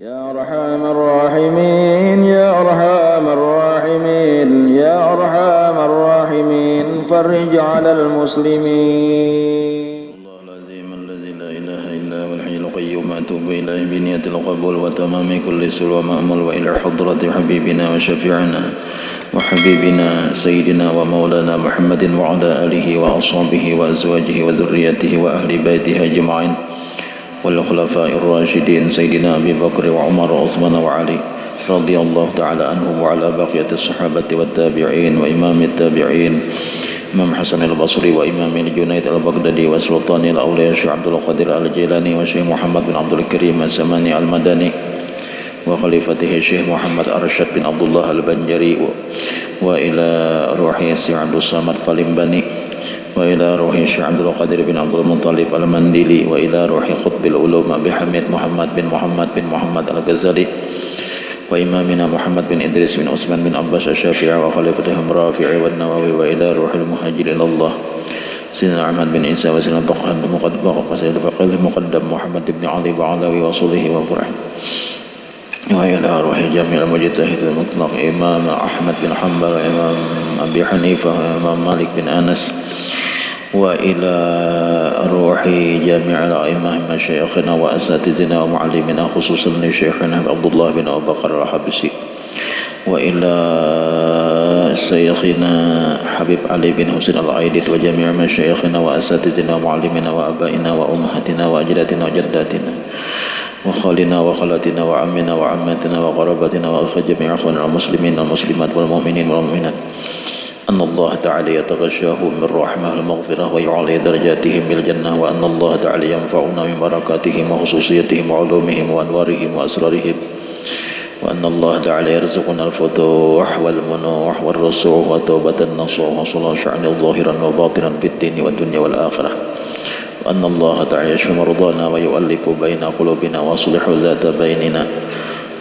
يا أرحم الراحمين يا أرحم الراحمين يا أرحم الراحمين فرج على المسلمين. الله العظيم الذي لا إله إلا هو الحي القيوم أتوب إليه بنية القبول وتمام كل سر ومأمول وإلى حضرة حبيبنا وشفيعنا وحبيبنا سيدنا ومولانا محمد وعلى آله وأصحابه وأزواجه وذريته وأهل بيته أجمعين والخلفاء الراشدين سيدنا أبي بكر وعمر وعثمان وعلي رضي الله تعالى عنهم وعلى بقية الصحابة والتابعين وإمام التابعين إمام حسن البصري وإمام الجنيد البغدادي وسلطان الأولياء الشيخ عبد القادر الجيلاني والشيخ محمد بن عبد الكريم السماني المدني وخليفته الشيخ محمد أرشد بن عبد الله البنجري وإلى روحه الشيخ عبد الصمد فالمبني وإلى روح الشيخ عبد القادر بن عبد المطلب المندلي وإلى روح قطب العلوم أبي حميد محمد بن محمد الغزالي وإمامنا محمد بن إدريس بن عثمان بن عباس الشافعي وخليفتهم رافع والنووي وإلى روح المهاجر إلى الله سيدنا أحمد بن عيسى وسيدنا الفقيه المقدم محمد بن علي وعلوي وصله وفرح وإلى روح جميع المجتهد المطلق إمام أحمد بن حنبل وإمام أبي حنيفة وإمام مالك بن أنس وإلى روح جميع الأئمة مشايخنا وأساتذتنا ومعلمنا خصوصا لشيخنا عبد الله بن أبي بكر الحبسي وإلى شيخنا حبيب علي بن حسين العيدي وجميع مشايخنا وأساتذتنا ومعلمنا وأبائنا وأمهاتنا وأجدادنا وجداتنا وخالنا وخالاتنا وعمنا وعماتنا وقرابتنا وجميع أخواننا المسلمين والمسلمات والمؤمنين والمؤمنات أن الله تعالى يتغشاهم من رحمة المغفرة ويعلي درجاتهم بالجنة وأن الله تعالى ينفعنا من بركاتهم وخصوصيتهم وعلومهم وأنوارهم وأسرارهم وأن الله تعالى يرزقنا الفتوح والمنوح والرسوح وتوبة النصوح وصلاة شأن ظاهرا وباطنا بالدين والدنيا والآخرة وأن الله تعالى يشفي مرضانا ويؤلف بين قلوبنا ويصلح ذات بيننا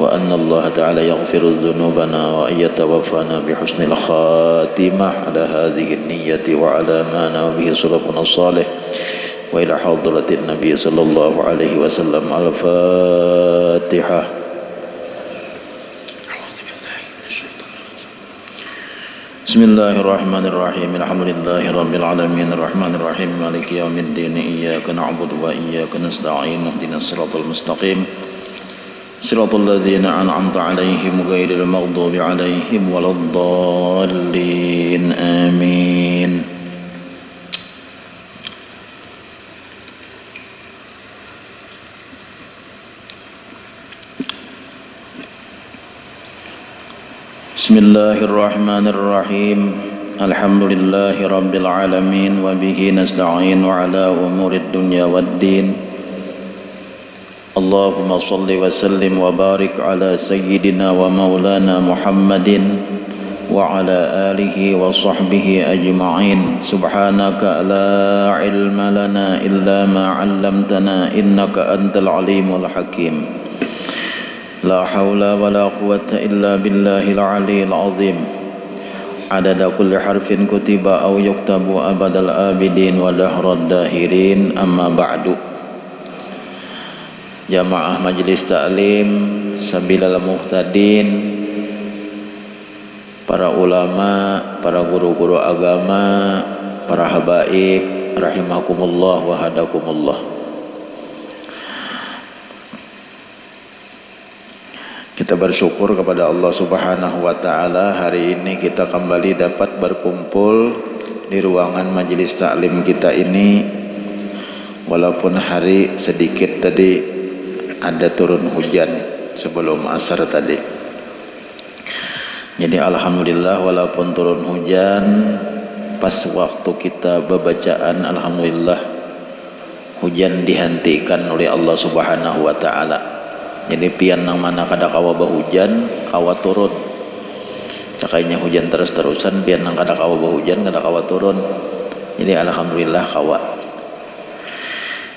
وأن الله تعالى يغفر ذنوبنا وأن يتوفانا بحسن الخاتمة على هذه النية وعلى ما نوى به سلفنا الصالح وإلى حضرة النبي صلى الله عليه وسلم. الفاتحة. بسم الله الرحمن الرحيم الحمد لله رب العالمين الرحمن الرحيم مالك يوم الدين إياك نعبد وإياك نستعين اهدنا الصراط المستقيم صراط الذين أنعمت عليهم غير المغضوب عليهم ولا الضالين آمين. بسم الله الرحمن الرحيم الحمد لله رب العالمين وبه نستعين على أمور الدنيا والدين. اللهم صل وسلم وبارك على سيدنا ومولانا محمد وعلى آله وصحبه أجمعين. سبحانك لا علم لنا إلا ما علمتنا إنك أنت العليم الحكيم. لا حول ولا قوة إلا بالله العلي العظيم. عدد كل حرف كتب أو يكتب أبد الآبدين ودهر الداهرين. أما بعد. Jamaah Majelis Ta'lim Sabilal Muhtadin, para ulama, para guru-guru agama, para habaib rahimakumullah wa hadakumullah. Kita bersyukur kepada Allah Subhanahu wa taala, hari ini kita kembali dapat berkumpul di ruangan Majelis Ta'lim kita ini, walaupun hari sedikit tadi ada turun hujan sebelum asar tadi. Jadi alhamdulillah walaupun turun hujan, pas waktu kita bacaan alhamdulillah hujan dihentikan oleh Allah Subhanahu wa taala. Jadi pian nang mana kada kawa bahujan, kawa turun. Cakainya hujan terus-terusan, pian nang kada kawa bahujan, kada kawa turun. Jadi alhamdulillah kawa.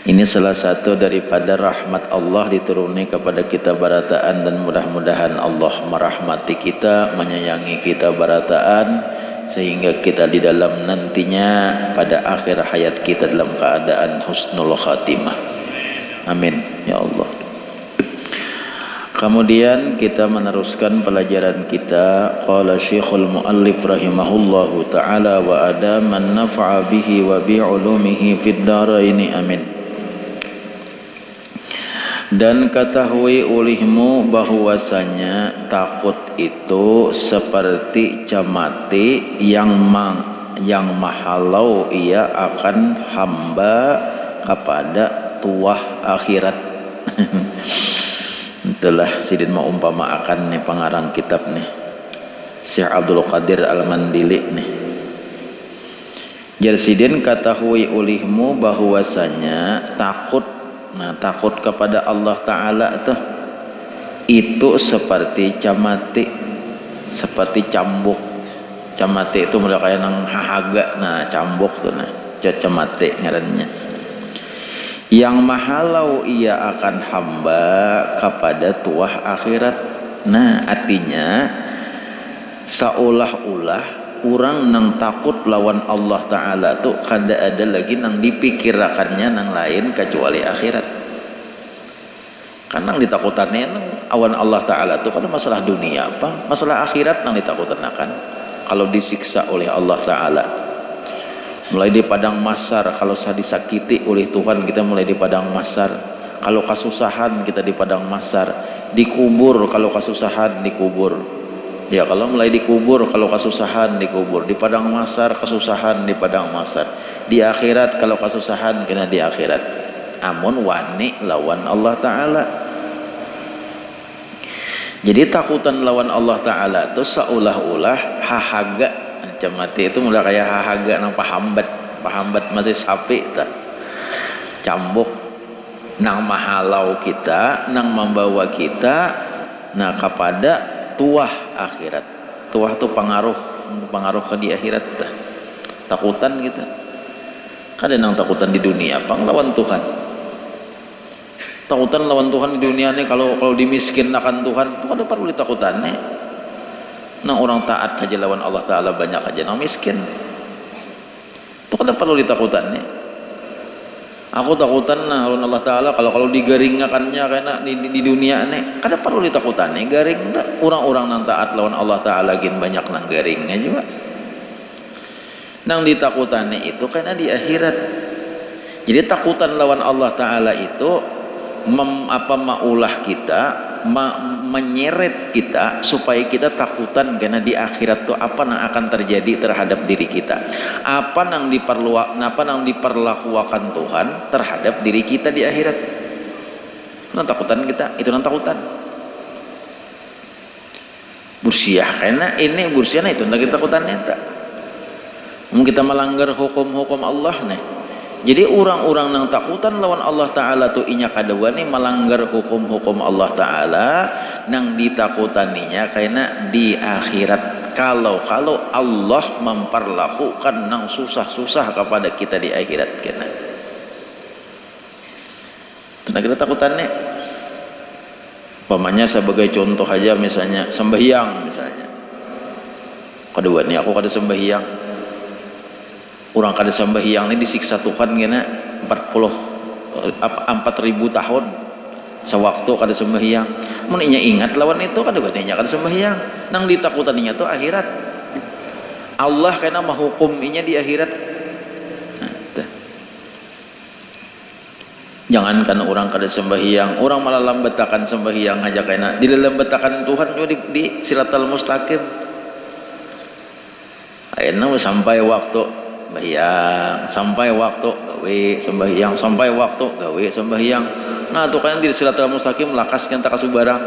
Ini salah satu daripada rahmat Allah dituruni kepada kita barataan, dan mudah-mudahan Allah merahmati kita, menyayangi kita barataan, sehingga kita di dalam nantinya pada akhir hayat kita dalam keadaan husnul khatimah. Amin ya Allah. Kemudian kita meneruskan pelajaran kita. Qala Syekhul Muallif rahimahullahu taala wa adaman naf'a bihi wa bi ulumihi fid dharaini amin. Dan ketahui olehmu bahwasanya takut itu seperti camati yang mahalau ia akan hamba kepada tuah akhirat. Itulah sidin mau umpamakan nih pengarang kitab nih Syekh Abdul Qadir Al-Mandili nih. Jar sidin katahui olehmu bahwasanya takut, nah takut kepada Allah Ta'ala tuh itu seperti camati, seperti cambuk. Camati itu mulai kayak nang hahaga, nah cambuk tuh nah camati ngarannya. Yang mahalau ia akan hamba kepada tuah akhirat. Nah artinya seolah-olah orang nang takut lawan Allah Ta'ala tuh kada ada lagi nang dipikirakannya nang lain kecuali akhirat. Karena ditakutannya nang awan Allah Ta'ala tuh kada masalah dunia apa, masalah akhirat nang ditakutan akan kalau disiksa oleh Allah Ta'ala. Mulai di padang mahsyar, kalau saya disakiti oleh Tuhan kita mulai di padang mahsyar. Kalau kasusahan kita di padang mahsyar. Dikubur kalau kasusahan dikubur. Ya kalau mulai dikubur kalau kasusahan dikubur. Di padang mahsyar kasusahan di padang mahsyar. Di akhirat kalau kasusahan kena di akhirat. Amun wani lawan Allah Ta'ala. Jadi takutan lawan Allah Ta'ala itu seolah-olah hahaga. Camati itu mulai kayak hahaga nang pahambat masih sapi tak cambuk nang mahalau kita, nang membawa kita nah kepada tuah akhirat. Tuah itu pengaruh ke di akhirat tak. Takutan kita kada nang takutan di dunia pang lawan Tuhan. Takutan lawan Tuhan di dunia ini kalau dimiskinkan Tuhan itu kada perlu ditakutan nih. Nah orang taat saja lawan Allah Ta'ala banyak aja nang miskin itu kan perlu ditakutan nih. Aku takutan nah lawan Allah Ta'ala kalau digaringakannya karena di dunia nih kada perlu ditakutan nih garing orang-orang nang taat lawan Allah Ta'ala gin banyak nang garingnya juga nang ditakutan nih itu karena di akhirat. Jadi takutan lawan Allah Ta'ala itu maulah kita menyeret kita supaya kita takutan karena di akhirat tuh apa yang akan terjadi terhadap diri kita, apa yang diperlakukan Tuhan terhadap diri kita di akhirat. Itu takutan kita, itu takutan bursiah karena ini bursiah nah itu kita takutannya tak kita melanggar hukum-hukum Allah nih. Jadi orang-orang yang takutan lawan Allah Ta'ala tu inya kadua ni melanggar hukum-hukum Allah Ta'ala nang ditakutaninya karena di akhirat kalau Allah memperlakukan nang susah-susah kepada kita di akhirat kena. Karena kita takutannya pamannya sebagai contoh aja misalnya sembahyang misalnya. Kedua ni aku kada sembahyang. Orang kada sembahyang ini disiksa Tuhan kena 4.000 tahun sewaktu kada sembahyang. Mun inya ingat lawan itu kada badanya kada sembahyang. Nang ditakutaninya tu akhirat. Allah kena menghukum inya di akhirat. Nah, jangankan orang kada sembahyang, orang malah lambetakan sembahyang aja kena dilembetakan Tuhan juga di siratal mustaqim. Ayeuna sampai waktu sembahyang, sampai waktu gawe sembahyang, sampai waktu gawe sembahyang. Nah tuh kan di siratal mustaqim lakas kan tak kasubarang,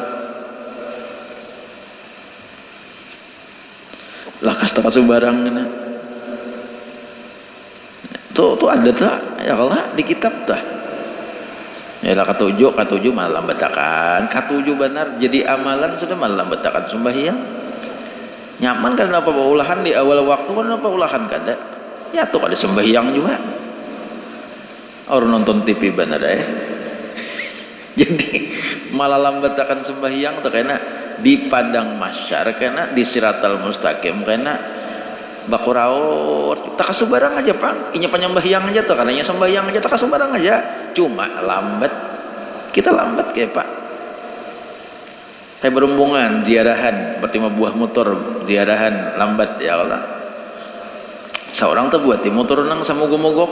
lakas tak kasubarang kan. Tuh ada tak ya Allah di kitab tak. Ya lah katujuh malah lambetakan, katujuh benar jadi amalan sudah malah lambetakan sembahyang. Nyaman kan apa ulahan di awal waktu kan apa ulahan kada. Ya tuh ada sembahyang juga orang nonton TV bener jadi malah lambatakan sembahyang tuh karena di padang mahsyar karena di siratal mustaqim karena bakurau tak kasubarang aja pang inya penyembahyang aja tuh karena inya sembahyang aja tak kasubarang aja cuma lambat kita lambat kayak pak kayak berumbungan ziarahan berarti buah motor ziarahan lambat ya Allah seorang tuh buat motor nang samogok-mogok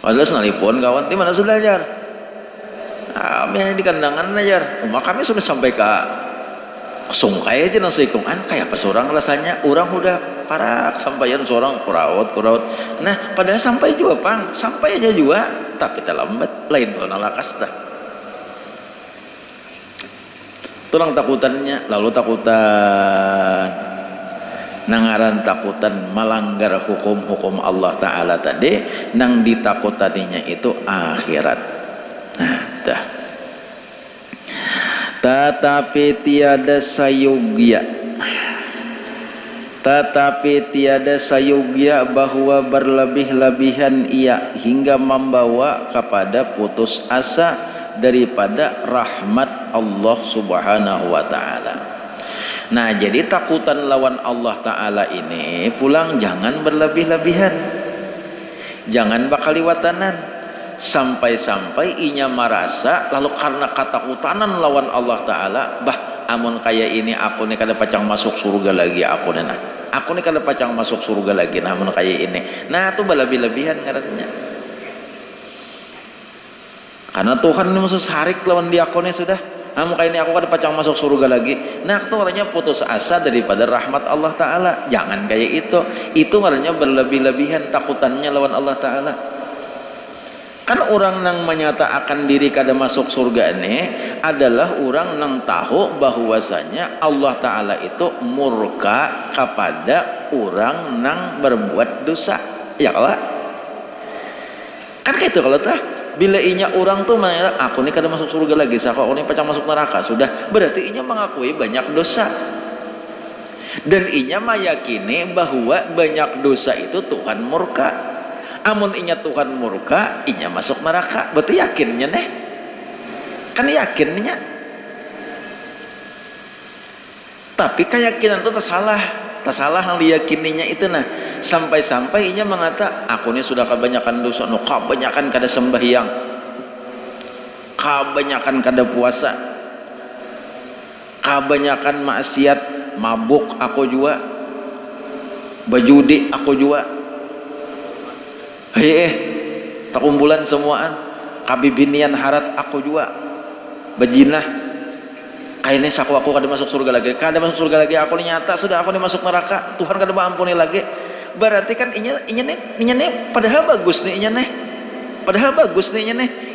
padahal senalipun kawan di mana sudah ajar kami hanya di kandangan ajar rumah kami sudah sampai ke sungkai aja nasi ikungan kayak apa seorang rasanya orang udah parak sampaian seorang kurawat nah padahal sampai juga pang sampai aja juga tapi terlambat lain kalau nalakas dah tulang takutannya lalu takutan nangaran takutan melanggar hukum-hukum Allah Ta'ala tadi nang ditakutaninya itu akhirat nah dah tetapi tiada sayugya bahwa berlebih-lebihan ia hingga membawa kepada putus asa daripada rahmat Allah Subhanahu wa Ta'ala. Nah, jadi takutan lawan Allah Ta'ala ini pulang jangan berlebih-lebihan, jangan bakaliwatanan sampai-sampai inya merasa lalu karena katakutanan lawan Allah Ta'ala amun kayak ini aku nih kada pacang masuk surga lagi aku nih kada pacang masuk surga lagi nah amun kayak ini nah itu berlebih-lebihan ngarannya karena Tuhan ini musuh sarik lawan dia aku nih sudah amun kayak ini aku kada pacang masuk surga lagi nah itu orangnya putus asa daripada rahmat Allah Ta'ala jangan kayak itu orangnya berlebih-lebihan takutannya lawan Allah Ta'ala kan orang nang menyatakan diri kada masuk surga ini adalah orang nang tahu bahwasanya Allah Ta'ala itu murka kepada orang nang berbuat dosa ya Allah kan gitu kalau tah bila inya orang tuh menyatakan aku ini kada masuk surga lagi aku ini pacang masuk neraka sudah berarti inya mengakui banyak dosa dan inya meyakini bahwa banyak dosa itu Tuhan murka amun inya Tuhan murka inya masuk neraka berarti yakinnya nih kan yakinnya tapi keyakinan itu tersalah yang diyakininya itu nah sampai-sampai inya mengata aku ini sudah kebanyakan dosa kebanyakan kada sembahyang kebanyakan kada puasa kebanyakan maksiat mabuk aku juga bajudi aku juga takumpulan semuaan kabibinian harat aku juga bajinah kayaknya saku aku kada masuk surga lagi aku ini nyata sudah aku ini masuk neraka Tuhan kada maampuni lagi berarti kan inya nih padahal bagus nih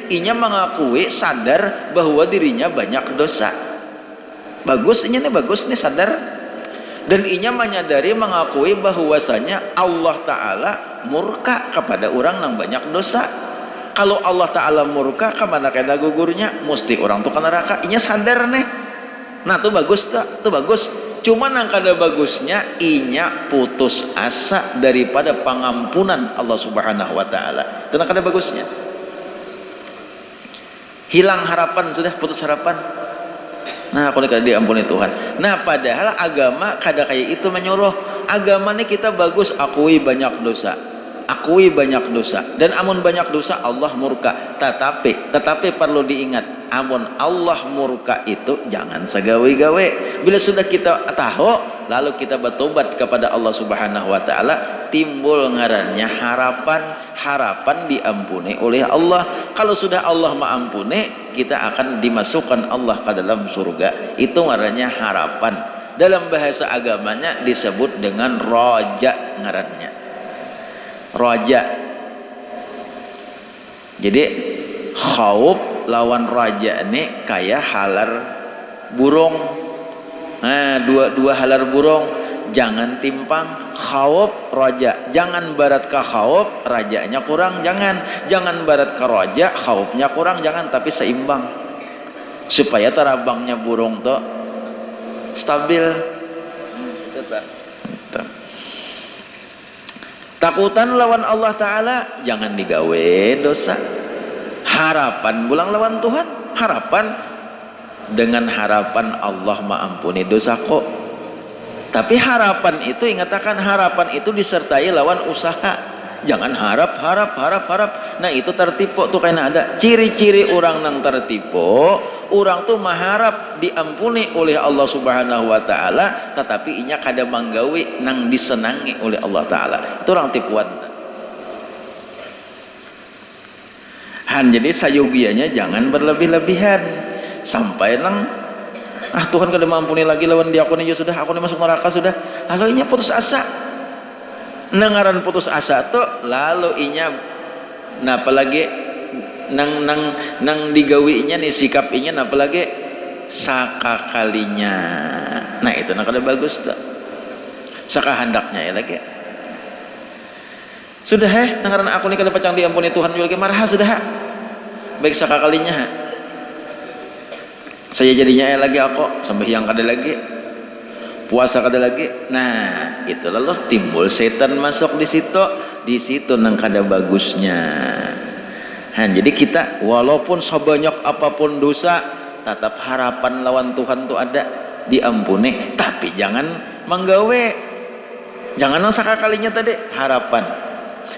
inya mengakui sadar bahwa dirinya banyak dosa bagus nih sadar dan inya menyadari mengakui bahwasanya Allah Ta'ala murka kepada orang yang banyak dosa kalau Allah Ta'ala murka kemana kena gugurnya mesti orang tuh ke neraka inya sadar nih nah tuh bagus tuh bagus cuman yang kada bagusnya inya putus asa daripada pengampunan Allah Subhanahu wa Ta'ala itu yang kada bagusnya hilang harapan sudah putus harapan nah aku kada diampuni Tuhan nah padahal agama kada kayak itu menyuruh agama nih kita bagus akui banyak dosa dan amun banyak dosa Allah murka tetapi perlu diingat amun Allah murka itu jangan segawe-gawe bila sudah kita tahu lalu kita bertobat kepada Allah Subhanahu wa Ta'ala timbul ngarannya harapan diampuni oleh Allah kalau sudah Allah maampuni kita akan dimasukkan Allah ke dalam surga itu ngarannya harapan dalam bahasa agamanya disebut dengan roja ngarannya roja jadi khauf lawan raja ini kayak halar burung nah dua halar burung jangan timpang khauf raja jangan barat ke khauf rajanya kurang jangan barat ke raja khaufnya kurang jangan tapi seimbang supaya terabangnya burung tuh stabil takutan lawan Allah Ta'ala jangan digawe dosa harapan bulang lawan Tuhan harapan dengan harapan Allah maampuni dosaku tapi harapan itu ingatakan harapan itu disertai lawan usaha jangan harap nah itu tertipu tuh karena ada ciri-ciri orang yang tertipu Urang tuh maharap diampuni oleh Allah Subhanahu wa taala, tetapi inya kada manggawi nang disenangi oleh Allah taala. Itu orang tipuan. Jadi sayugianya jangan berlebih-lebihan sampai nang Tuhan kada mampuni lagi lawan dia, aku nih sudah, aku nih masuk neraka sudah. Lalu inya putus asa. Nangaran putus asa tuh lalu inya napa lagi nang digawinya nih sikap inya napa lagi sakakalinya. Nah itu nak ada bagus tuh sakahandaknya ya lagi sudah nangaran aku nih kada pacang diampuni Tuhan juga marah sudah baik sakakalinya saya jadinya lagi aku sampai yang kada lagi puasa kada lagi. Nah itu lalu timbul setan masuk di situ nang kada bagusnya. Jadi kita walaupun sebanyak apapun dosa tetap harapan lawan Tuhan tuh ada diampuni, tapi jangan menggawe, jangan sakakalinya tadi harapan.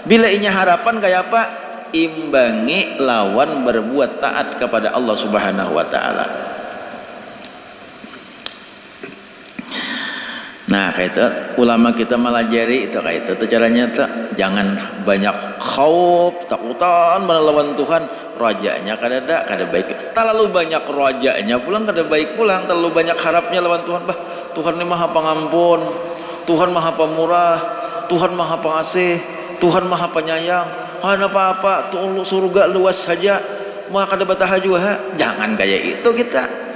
Bila inya harapan kayak apa? Imbangi lawan berbuat taat kepada Allah Subhanahu wa taala. Nah kayak itu ulama kita melajari itu kayak itu caranya tuh jangan banyak khauf takutan melawan Tuhan, rajanya kada baik, terlalu banyak rajanya pulang kada baik pulang, terlalu banyak harapnya lawan Tuhan. Tuhan ini maha pengampun, Tuhan maha pemurah, Tuhan maha pengasih, Tuhan maha penyayang, apa-apa tuh surga luas saja mah kada batah juga. Jangan kayak itu kita.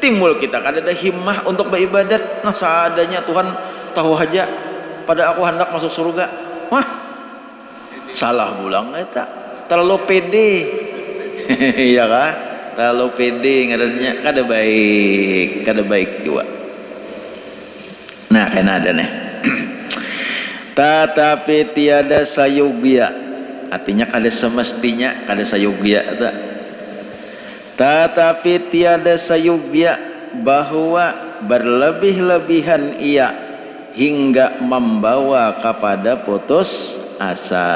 Timbul kita kada ada himmah untuk beribadat. Nah seadanya Tuhan tahu aja pada aku hendak masuk surga. Wah salah pulang eta terlalu pede. Iya kah? Terlalu pede ngarannya kada baik juga. Nah kena ada nih. Tetapi tiada sayugia, artinya kada semestinya kada sayugia tak. Tetapi tiada sayugia bahwa berlebih-lebihan ia hingga membawa kepada putus asa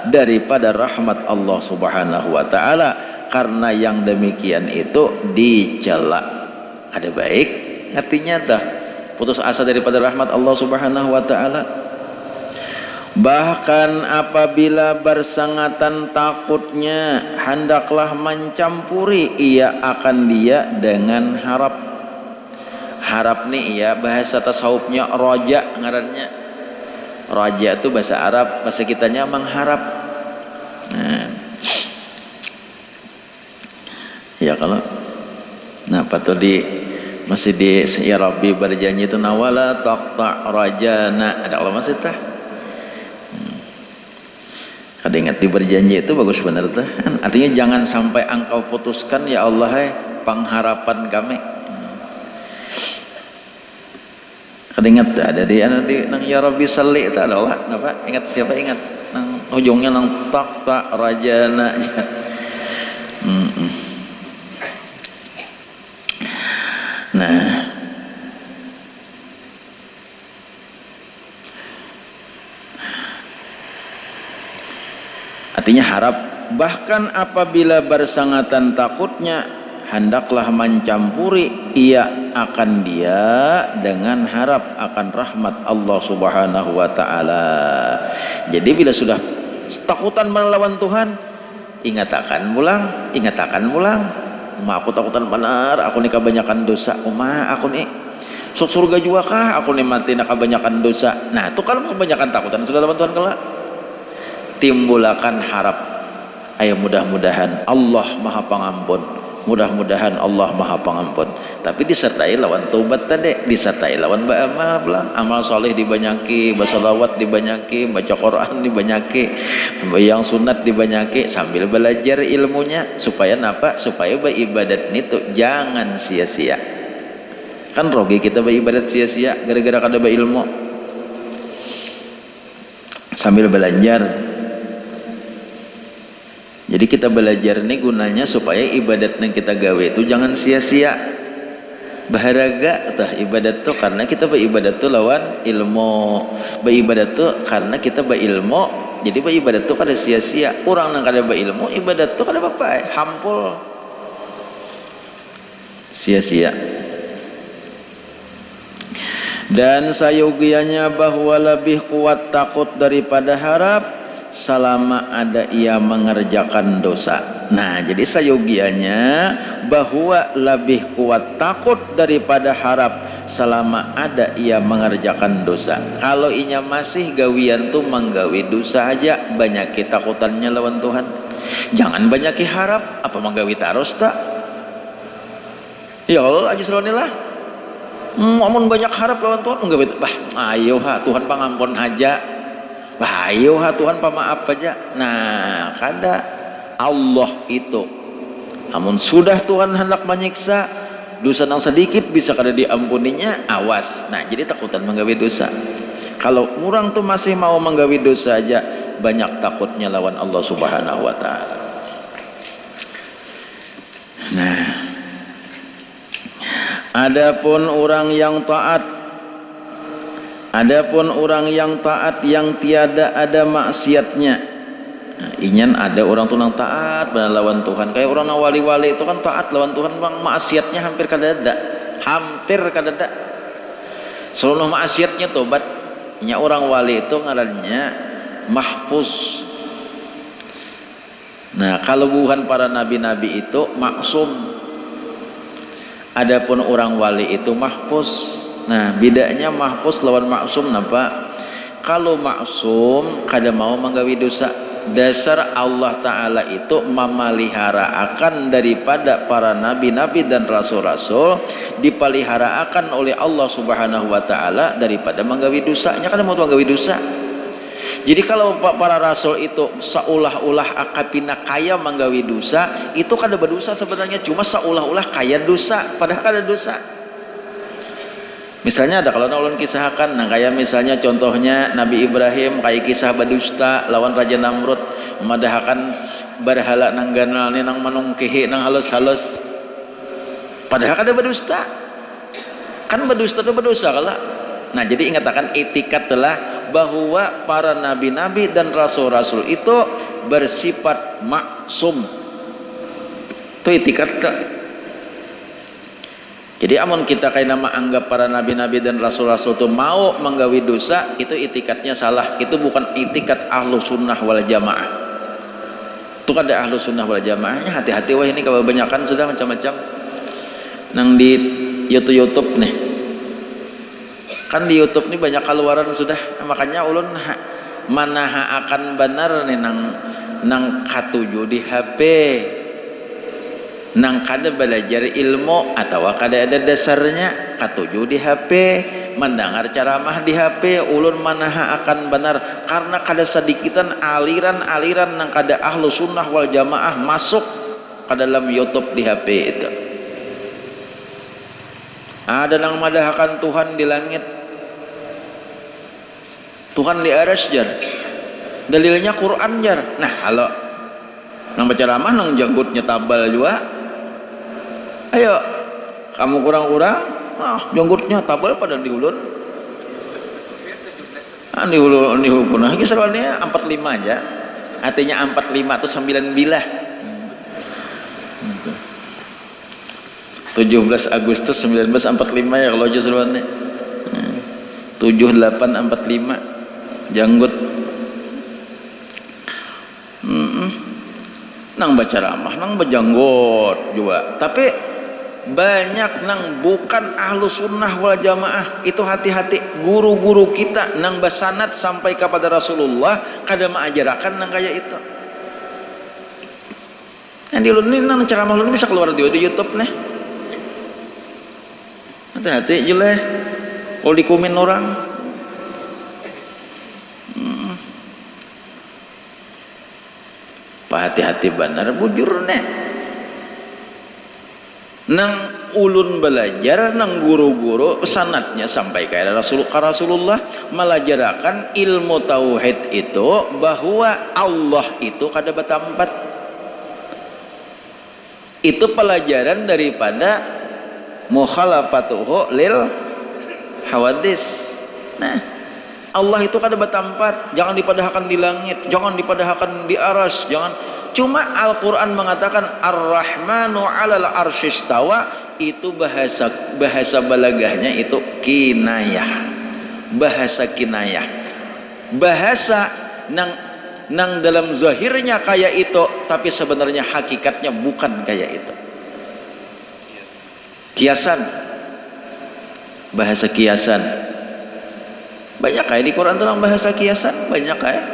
daripada rahmat Allah Subhanahu wa taala, karena yang demikian itu dicela. Ada baik artinya dah putus asa daripada rahmat Allah Subhanahu wa taala. Bahkan apabila bersangatan takutnya hendaklah mencampuri ia akan dia dengan harap. Harap nih ya bahasa tasawufnya roja ngarannya. Roja itu bahasa Arab, bahasa kitanya mengharap. Nah. Ya kalau patut masih di ya Rabbi berjanji itu nawala taqta rajana, ada Allah masih tah. Kada ingat di berjanji itu bagus benar tuh. Artinya jangan sampai engkau putuskan ya Allah pengharapan kami. Kada ingat ada di nang ya Rabbi salli itu ada Allah. Napa? Ingat siapa ingat? Nang ujungnya nang taqta rajana. Nah artinya harap. Bahkan apabila bersangatan takutnya hendaklah mencampuri ia akan dia dengan harap akan rahmat Allah Subhanahu wa taala. Jadi bila sudah takutan melawan Tuhan, ingatakan pulang aku takutan benar, aku nih kebanyakan dosa, aku nih surga juga kah, aku nih mati nak kebanyakan dosa. Nah itu kalau kebanyakan takutan sudah lawan Tuhan kelak timbulakan harap. Ayo mudah-mudahan Allah maha pengampun, mudah-mudahan Allah maha pengampun, tapi disertai lawan taubat tadi, disertai lawan beramal pulang, amal soleh dibanyaki, bersalawat dibanyaki, baca Quran dibanyaki, yang sunat dibanyaki, sambil belajar ilmunya supaya napa? Supaya beribadat itu jangan sia-sia. Kan rogi kita beribadat sia-sia gara-gara kada berilmu. Sambil belajar. Jadi kita belajar ini gunanya supaya ibadat yang kita gawe itu jangan sia-sia. Baharaga tah ibadat tuh karena kita beribadat tuh lawan ilmu. Beribadat tuh karena kita berilmu. Jadi beribadat tuh kada sia-sia. Orang yang kada berilmu ibadat tuh kada apa-apa, hampul. sia-sia. Dan sayogianya bahwa lebih kuat takut daripada harap selama ada ia mengerjakan dosa. Nah, jadi sayogianya bahwa lebih kuat takut daripada harap selama ada ia mengerjakan dosa. Kalau inya masih gawian tuh menggawi dosa aja, banyak ketakutannya lawan Tuhan. Jangan banyak harap, apa menggawi taros tak? Ya Allah aja selonilah. Amun banyak harap lawan Tuhan enggak betul. Bah, ayo ha Tuhan pangampun aja. Bah, ayo ha Tuhan pamaaf aja. Nah, kada Allah itu amun sudah Tuhan hendak menyiksa, dosa yang sedikit bisa kada diampuninya, awas. Nah, jadi takutan menggawi dosa. Kalau orang tuh masih mau menggawi dosa aja, banyak takutnya lawan Allah Subhanahu wa taala. Nah, adapun orang yang taat yang tiada ada maksiatnya. Nah, inyan ada orang tuh yang taat benar lawan Tuhan. Kayak orang wali-wali itu kan taat lawan Tuhan, bang maksiatnya hampir kada ada. Seluruh maksiatnya tobat. Nya orang wali itu ngarannya mahfuz. Nah, kalau bukan para nabi-nabi itu maksum. Adapun orang wali itu mahfuz. Nah, bedanya mahfuz lawan maksum napa? Kalau maksum kada mau menggawi dosa. Dasar Allah Ta'ala itu memelihara daripada para nabi-nabi dan rasul-rasul, dipelihara oleh Allah Subhanahu wa Ta'ala daripada menggawi dosanya. Kada mau menggawi dosa. Jadi kalau para rasul itu seolah-olah akapina kaya menggawi dosa, itu kada berdosa sebenarnya, cuma seolah-olah kaya dosa, padahal kada dosa. Misalnya ada kalau ulun kisahkan, nah kayak misalnya contohnya Nabi Ibrahim kayak kisah badusta lawan Raja Namrud, memadahakan berhala nang ganal ni nang manungkihi nang halus-halus, padahal kada badusta. Kan badusta itu berdosa kala. Nah, jadi ingatakan etikat telah bahwa para nabi-nabi dan rasul-rasul itu bersifat maksum. Itu etikat ke. Jadi amun kita kayak nama anggap para nabi-nabi dan rasul-rasul itu mau menggawi dosa, itu itikatnya salah. Itu bukan itikat ahlu sunnah wal jamaah. Itu kan ada ahlu sunnah wal jamaahnya. Hati-hati wah, ini kebanyakan sudah macam-macam. Nang di YouTube nih, kan di YouTube nih banyak keluaran sudah. Makanya ulun manaha akan benar nih nang katuju di HP, nang kada belajar ilmu atau kada ada dasarnya, katuju di HP, mendengar ceramah di HP, ulun manaha akan benar karena kada sedikitan aliran-aliran nang kada ahlu sunnah wal jamaah masuk ke dalam YouTube di HP itu. Ada nang madahakan Tuhan di langit, Tuhan di aras jar, dalilnya Quran jar. Nah, kalau nang baca ceramah nang janggutnya tabal juga. Ayo, kamu kurang-kurang, janggutnya tabal pada di ulun. Di ulun lagi soalnya 45 aja. Artinya 45 atau 9 bilah. 17 Agustus 1945 ya kalau aja soalnya. 7845 janggut. Nang baca ramah, nang bejanggot juga. Tapi banyak nang bukan ahlu sunnah wal jamaah itu, hati-hati. Guru-guru kita nang basanat sampai kepada Rasulullah kada mengajarkan nang kayak itu. Yang di ulun ini nang ceramah ulun bisa keluar di YouTube nih. Hati-hati jeleh kalau dikumin orang. Hati-hati benar bujur nih. Nang ulun belajar nang guru-guru sanatnya sampai ke Rasulullah melajarakan ilmu tauhid itu bahwa Allah itu kada batampat. Itu pelajaran daripada mukhalafatuhu lil hawadis. Nah, Allah itu kada batampat, jangan dipadahkan di langit, jangan dipadahkan di aras, jangan. Cuma Al-Quran mengatakan Ar-Rahmanu 'alal arsyistawa, itu bahasa balagahnya itu kinayah, bahasa kinayah, bahasa nang dalam zahirnya kayak itu tapi sebenarnya hakikatnya bukan kayak itu. Kiasan, bahasa kiasan banyak kayak di Quran tentang bahasa kiasan, banyak kayak.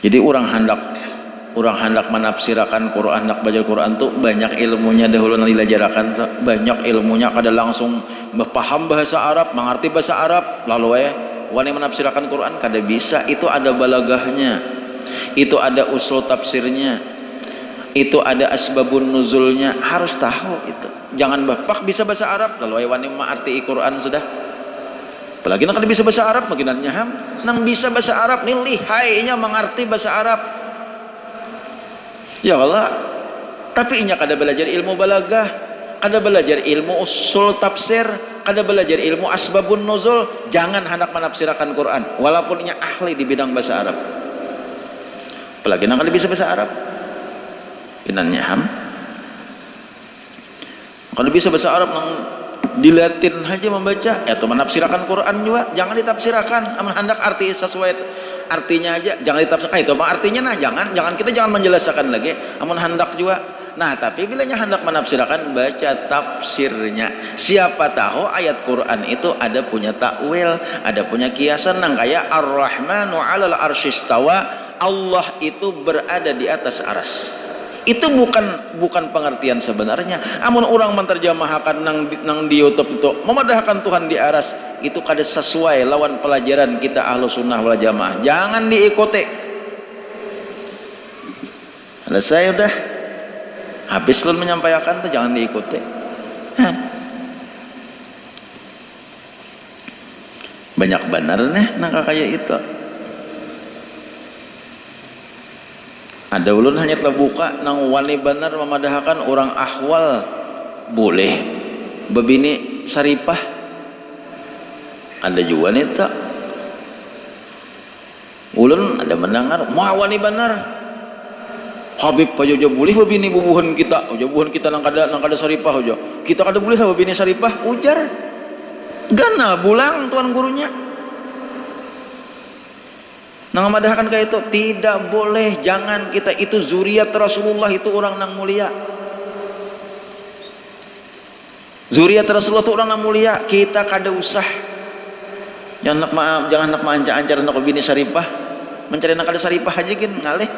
Jadi orang hendak menafsirakan Quran, hendak baca Quran tuh banyak ilmunya dahulu nanti dilajarakan tuh, banyak ilmunya kada langsung paham bahasa Arab, mengerti bahasa Arab lalu wani menafsirakan Quran kada bisa. Itu ada balagahnya, itu ada usul tafsirnya, itu ada asbabun nuzulnya, harus tahu itu. Jangan bapak bisa bahasa Arab lalu wani mengerti Quran sudah. Apalagi nak bisa bahasa Arab makin nyaham. Nang bisa bahasa Arab nih lihainya mengerti bahasa Arab. Ya Allah, tapi inya kada belajar ilmu balagah, kada belajar ilmu usul tafsir, kada belajar ilmu asbabun nuzul. Jangan hendak menafsirkan Quran walaupun inya ahli di bidang bahasa Arab. Apalagi nang kada bisa bahasa Arab. Kinanya ham. Kalau bisa bahasa Arab nang dilatin aja membaca, atau menafsirkan Quran juga jangan ditafsirkan. Aman hendak arti sesuai artinya aja, jangan ditafsirkan. Itu apa artinya? Nah, jangan kita jangan menjelaskan lagi. Amun hendak juga. Nah, tapi bilanya hendak menafsirkan, baca tafsirnya. Siapa tahu ayat Quran itu ada punya takwil, ada punya kiasan nang kayak Ar-Rahmanu 'alal arsyistawa, Allah itu berada di atas aras. Itu bukan pengertian sebenarnya. Amun orang menterjemahkan nang di YouTube itu memadahkan Tuhan di aras, itu kada sesuai lawan pelajaran kita Ahlus Sunnah wal Jamaah. Jangan diikuti. Selesai udah. Habis lu menyampaikan tuh jangan diikuti. Banyak benar nih nang kayak itu. Ada ulun hanya terbuka nang wani benar memadahkan orang ahwal boleh bebini saripah. Ada juga nih tak ulun ada mendengar mau wani benar Habib pajo boleh bebini bubuhan kita, bubuhan kita nang kada saripah aja. Kita kada boleh lah bebini saripah ujar. Gana bulang tuan gurunya. Nang memadahkan kayak itu tidak boleh, jangan. Kita itu zuriat Rasulullah, itu orang nang mulia. Zuriat Rasulullah itu orang nang mulia. Kita kada usah jangan nak manca-ancar nak bini saripah, mencari nak kada saripah aja gin ngalih.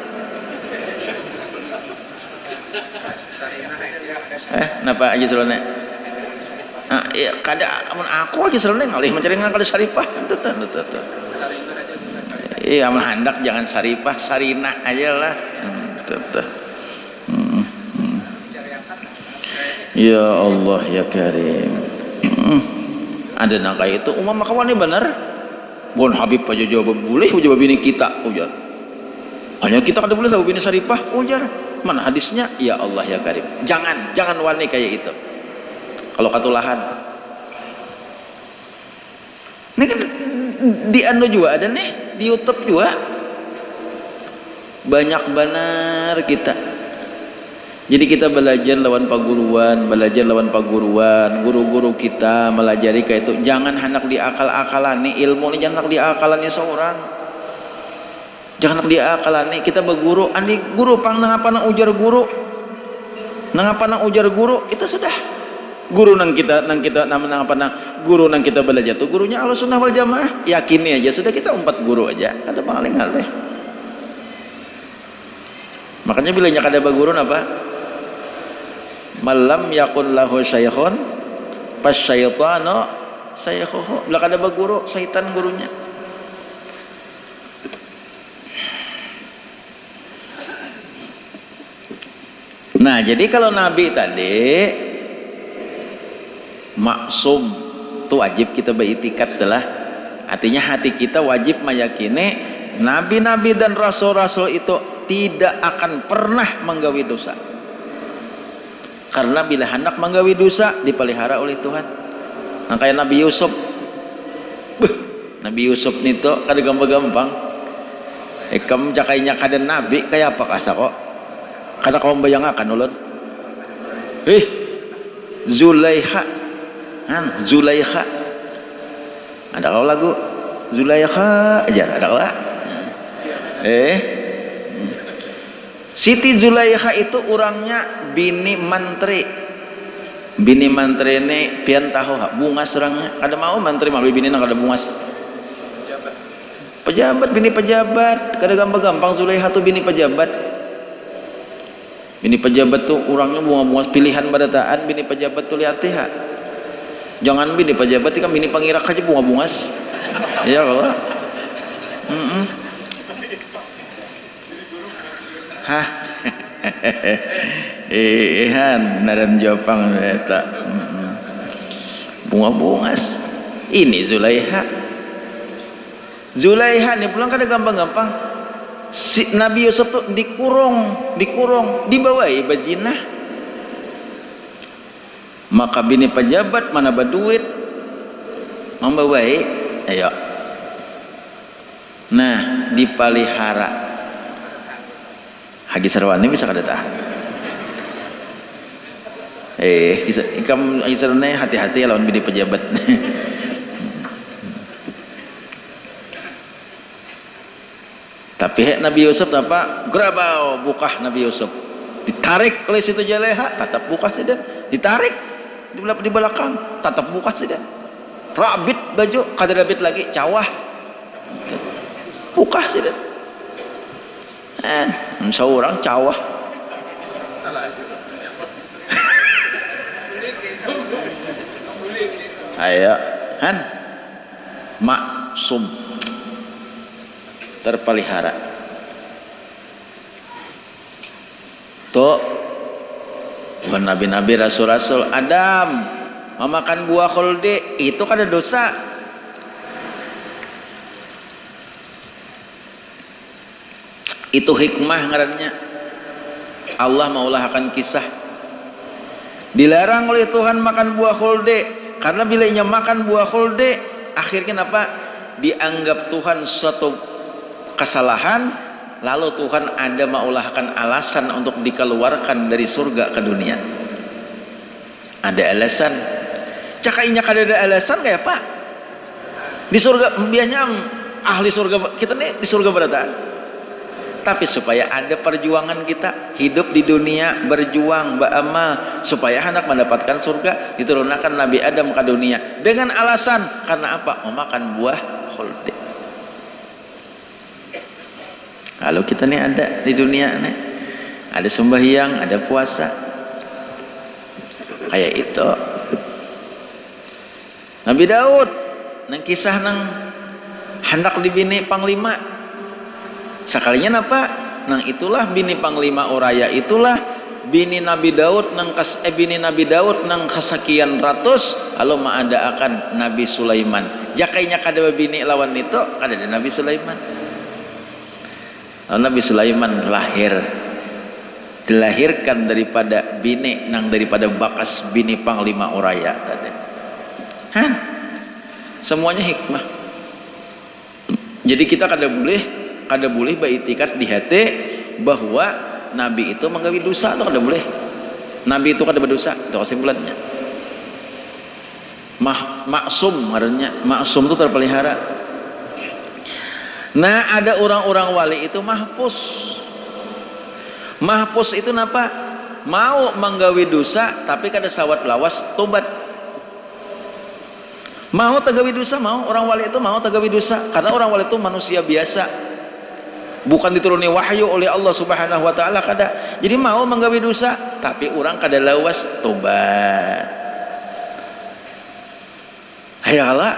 Napa aja selone? Iya kada amun aku aja selone ngalih mencari nak kada saripah. Tuh. Iya, amal hendak jangan saripah, sarinah aja lah. Ya Allah ya Karim. Ada nangka itu umam makawan ini benar. Bon Habib aja jawab boleh ujar bini kita ujar. Hanya kita kada boleh tahu bini saripah ujar. Mana hadisnya? Ya Allah ya Karim. Jangan wani kayak itu. Kalau katulahan. Ini kan di anu juga ada nih. Di YouTube juga banyak benar kita. Jadi kita belajar lawan paguruan, guru-guru kita melajari kayak itu. Jangan hendak diakal-akalan nih ilmu nih, jangan hendak diakalan nih seorang. Jangan hendak diakalan nih kita berguru, andi guru pang nang apa nang ujar guru. Nang apa nang ujar guru itu sudah. Guru nang kita nang apa nang guru nang kita belajar tuh gurunya Ahlus Sunnah wal Jamaah. Yakini aja sudah, kita 4 guru aja. Ada paling hal deh. Makanya bilanya kada baguru apa? Malam yakun lahu syaikhun pas syaitanu syaikhuhu. Bila kada baguru, syaitan gurunya. Nah, jadi kalau Nabi tadi maksum itu wajib kita beriktikad telah, artinya hati kita wajib meyakini nabi-nabi dan rasul-rasul itu tidak akan pernah menggawi dosa, karena bila hendak menggawi dosa dipelihara oleh Tuhan. Nah, kayak Nabi Yusuf, Nabi Yusuf nito kada gampang-gampang. Kamu jakainya kada nabi kayak apa kasa kok? Kada kaum bayangakan ulun. Zulaiha. Zulaiha. Ada kalau lagu Zulaiha aja ada kalau. Siti Zulaiha itu orangnya bini mantri. Bini mantri ini pian tahu bungas orangnya. Kada mau mantri malu bini nang kada bungas. Pejabat, bini pejabat. Kada gampang-gampang Zulaiha tuh bini pejabat. Bini pejabat tuh orangnya bunga-bungas pilihan badataan. Bini pejabat tuh lihat ha. Jangan bini pejabat kan bini pangirak aja bunga-bungas. Iya kalau. Hah. Naran Jepang eta. Bunga-bungas. Ini Zulaiha. Zulaiha nih pulang kada gampang-gampang. Si Nabi Yusuf tuh dikurung, dibawai bajinah. Maka bini pejabat mana baduit membawai, ayo. Nah, dipalihara. Hagi Sarwani bisa kada tahan. Ikam Hagi Sarwani hati-hati lawan bini pejabat. Tapi Nabi Yusuf apa? Grabau bukah Nabi Yusuf. Ditarik oleh situ Zulaiha, tatap bukah sidan. Ditarik di belakang, tatap bukah sidan. Rabit baju, kada rabit lagi, cawah. Bukah sidan. Seorang cawah. Ayo, maksum. Terpelihara. Tuh nabi-nabi rasul-rasul Adam memakan buah khuldi itu kan ada dosa. Itu hikmah ngarannya. Allah maulahkan kisah. Dilarang oleh Tuhan makan buah khuldi karena bila ia makan buah khuldi akhirnya apa? Dianggap Tuhan suatu kesalahan, lalu Tuhan ada maulahkan alasan untuk dikeluarkan dari surga ke dunia. Ada alasan. Cakainya kada ada alasan kayak Pak. Di surga biasanya ahli surga kita nih di surga berataan. Tapi supaya ada perjuangan kita hidup di dunia berjuang beramal supaya anak mendapatkan surga, diturunkan Nabi Adam ke dunia dengan alasan karena apa? Memakan buah khuldi. Kalau kita nih ada di dunia nih, ada sembahyang, ada puasa, kayak itu. Nabi Daud, nang kisah nang hendak dibini panglima, sekalinya apa? Nang itulah bini panglima Oraya, itulah bini Nabi Daud nang kesekian ratus, lalu maadaakan Nabi Sulaiman. Jakainya kada bini lawan itu, kada ada Nabi Sulaiman. Nabi Sulaiman dilahirkan daripada bini daripada bakas bini panglima Oraya tadi. Semuanya hikmah. Jadi kita kada boleh beriktikad di hati bahwa Nabi itu menggawi dosa atau kada boleh. Nabi itu kada berdosa, itu kesimpulannya. Maksum ngarannya, maksum itu terpelihara. Nah, ada orang-orang wali itu mahpus. Mahpus itu napa? Mau menggawi dosa tapi kada sawat lawas tobat. Mau tagawi dosa, mau orang wali itu mau tagawi dosa karena orang wali itu manusia biasa. Bukan dituruni wahyu oleh Allah Subhanahu wa taala kada. Jadi mau menggawi dosa tapi orang kada lawas tobat. Hayalah.